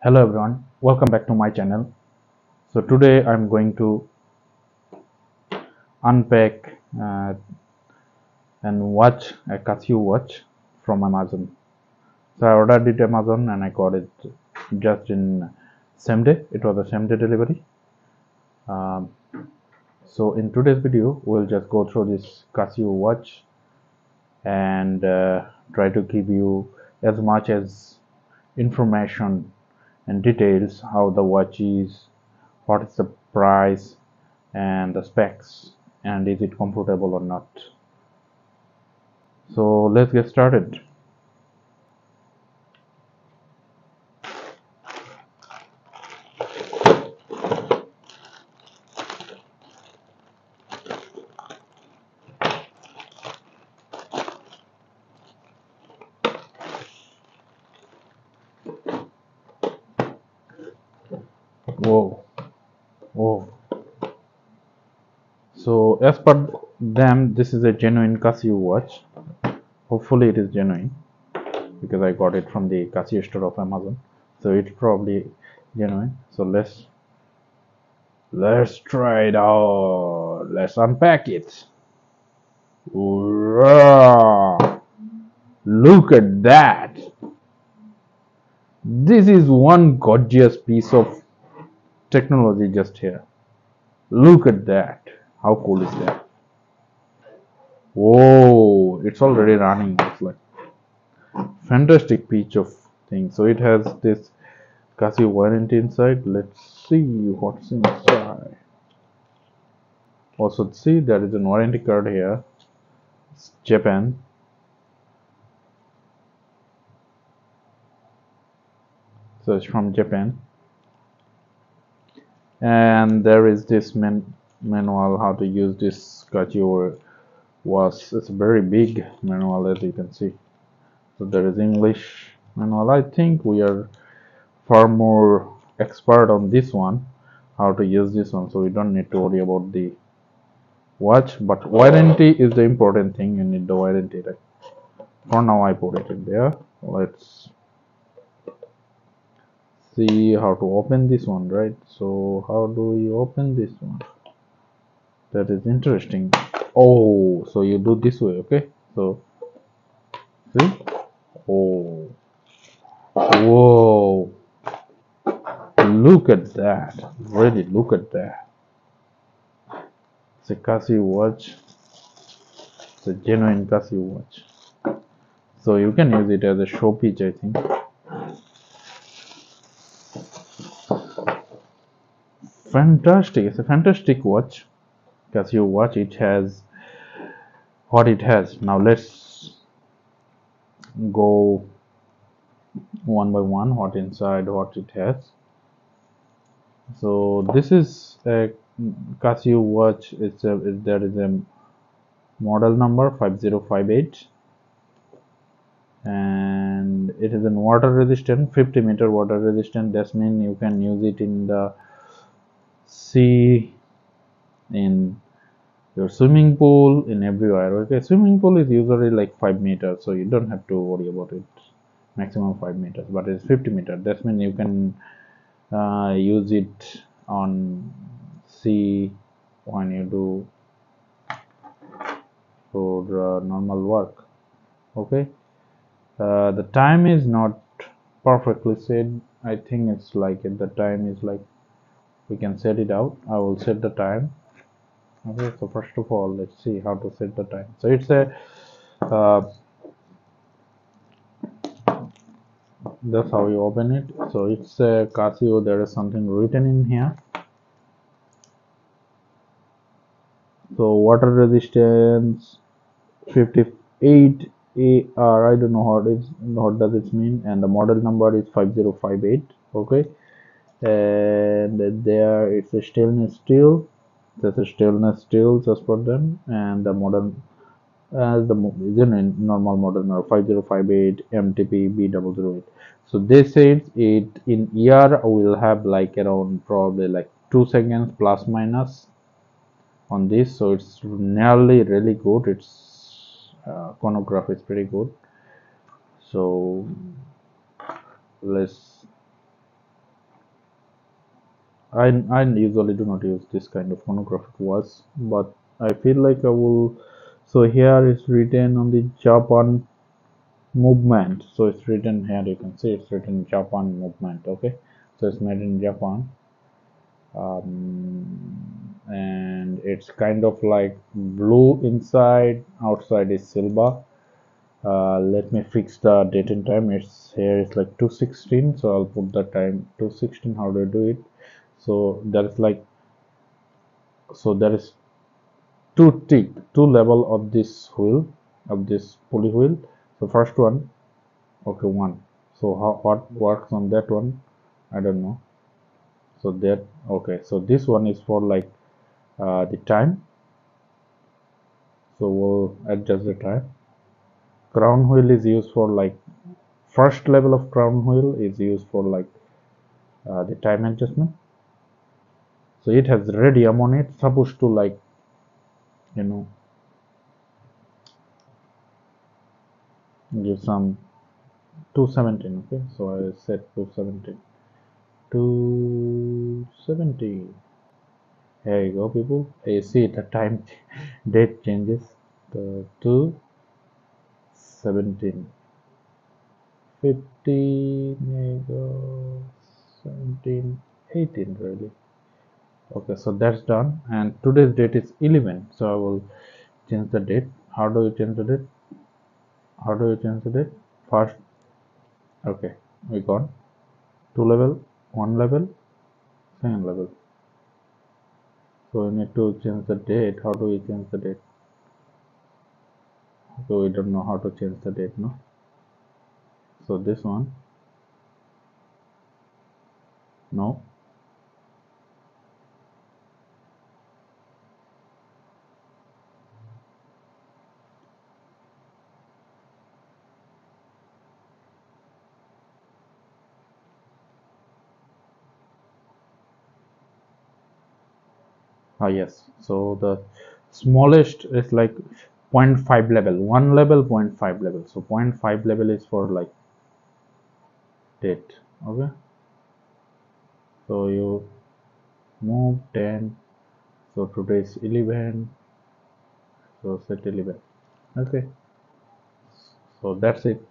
Hello everyone, welcome back to my channel. So today I'm going to unpack and watch a Casio watch from Amazon. So I ordered it Amazon and I got it just in same day. It was a same day delivery. Um, so in today's video we'll just go through this Casio watch and try to give you as much as information and details how the watch is, what is the price and the specs, and is it comfortable or not. So let's get started. Whoa, whoa. So as per them, this is a genuine Casio watch. Hopefully it is genuine because I got it from the Casio store of Amazon, so it's probably genuine. So let's try it out. Let's unpack it. Wow. Look at that. This is one gorgeous piece of technology just here. Look at that. How cool is that? Whoa, it's already running. It's like fantastic piece of thing. So it has this Casio warranty inside. Let's see what's inside. Also see there is a warranty card here. It's Japan. So it's from Japan. And there is this manual how to use this Casio watch. It's a very big manual as you can see. So there is English manual. I think we are far more expert on this one, how to use this one, so we don't need to worry about the watch. But warranty is the important thing. You need the warranty, right? For now I put it in there. Let's see how to open this one, right? So how do we open this one? That is interesting. Oh, so you do this way. Okay, so see. Oh, whoa, look at that. Really, look at that. It's a Casio watch. It's a genuine Casio watch. So you can use it as a showpiece, I think. Fantastic. It's a fantastic watch. Casio watch. It has what it has. Now let's go one by one. What inside, what it has. So this is a Casio watch. There is a model number 5058. And it is in water resistant, 50-meter water resistant. That means you can use it in the sea, in your swimming pool, in everywhere. Okay, swimming pool is usually like 5 meters, so you don't have to worry about it. Maximum 5 meters, but it's 50 meters. That means you can use it on sea when you do for normal work. Okay. The time is not perfectly set. I think it's like the time is like we can set it out. I will set the time. Okay, so first of all, let's see how to set the time. So it's a that's how you open it. So it's a Casio. There is something written in here. So water resistance 58 AR. I don't know what does it mean, and the model number is 5058. Okay, and there it's a stainless steel. That's a stainless steel just for them, and the model as the normal model number 5058 MTP-V0008. So they said it in year will have like around probably like 2 seconds plus minus on this. So it's nearly really good. Its chronograph is pretty good. So let's I usually do not use this kind of monographic watch, but I feel like I will. So here it's written on the Japan movement. So it's written here. You can see it's written Japan movement. Okay, so it's made in Japan, and it's kind of like blue inside. Outside is silver. Let me fix the date and time. It's here. It's like 2:16. So I'll put the time 2:16. How do I do it? So that is like, so there is two level of this wheel, of this pulley wheel. So first one, okay, one. So how, what works on that one, I don't know. So that, okay, so this one is for like the time. So we'll adjust the time. Crown wheel is used for like, first level of crown wheel is used for like the time adjustment. So it has radium on it, supposed to like, you know, give some 217. Okay, so I set 217. 270. Here you go, people. You see the time date changes. The 2:17, 15, there you go, 17, 18 really. Okay, so that's done, and today's date is 11. So I will change the date. How do you change the date? How do you change the date? First, okay, we got two level, one level, second level. So we need to change the date. How do we change the date? So we don't know how to change the date, no? So this one, no. Ah, yes. So the smallest is like 0.5 level, one level, 0.5 level. So 0.5 level is for like date. Okay. So you move 10. So today is 11. So set 11. Okay. So that's it.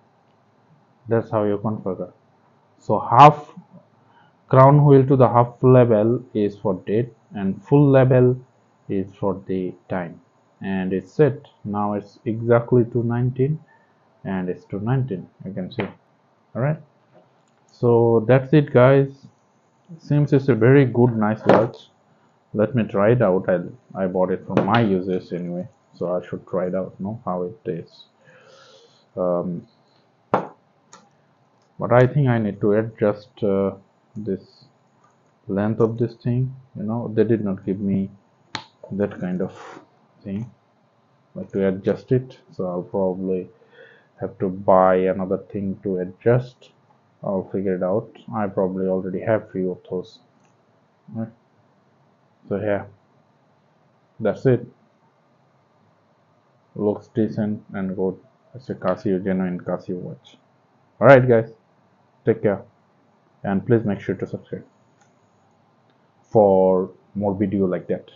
That's how you configure. So half crown wheel to the half level is for date, and full level is for the time. And it's set. Now it's exactly 219, and it's 219. You can see. All right. So that's it, guys. Seems it's a very good, nice watch. Let me try it out. I bought it from my users anyway, so I should try it out. Know how it is. Um, but I think I need to adjust this length of this thing. You know, they did not give me that kind of thing, like to adjust it. So I'll probably have to buy another thing to adjust. I'll figure it out. I probably already have few of those. Right. So yeah, that's it. Looks decent and good. It's a Casio, genuine Casio watch. Alright guys, take care, and please make sure to subscribe for more video like that.